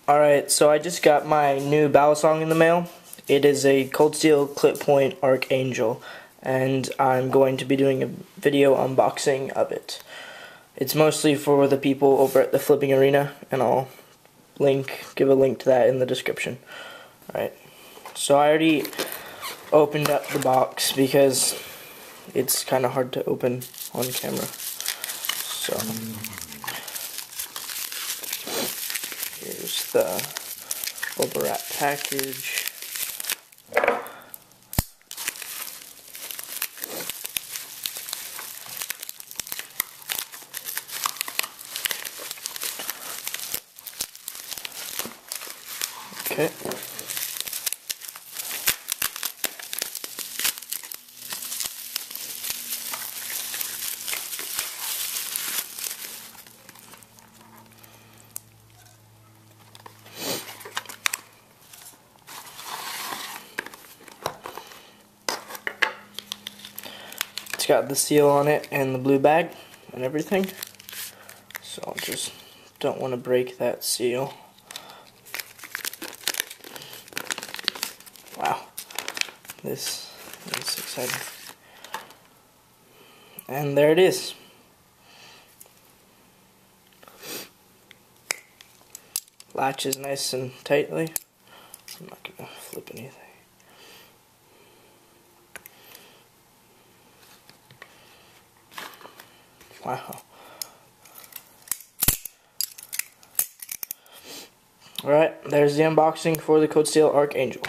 Alright, so I just got my new Balisong in the mail. It is a cold steel clip point Archangel, and I'm going to be doing a video unboxing of it. It's mostly for the people over at the Flipping Arena, and I'll give a link to that in the description. Alright, so I already opened up the box because it's kind of hard to open on camera. So here's the overwrap package. Okay. It's got the seal on it and the blue bag and everything, so I just don't want to break that seal. Wow, this is exciting. And there it is. Latches nice and tightly. I'm not going to flip anything. Wow. Alright, there's the unboxing for the Cold Steel Archangel.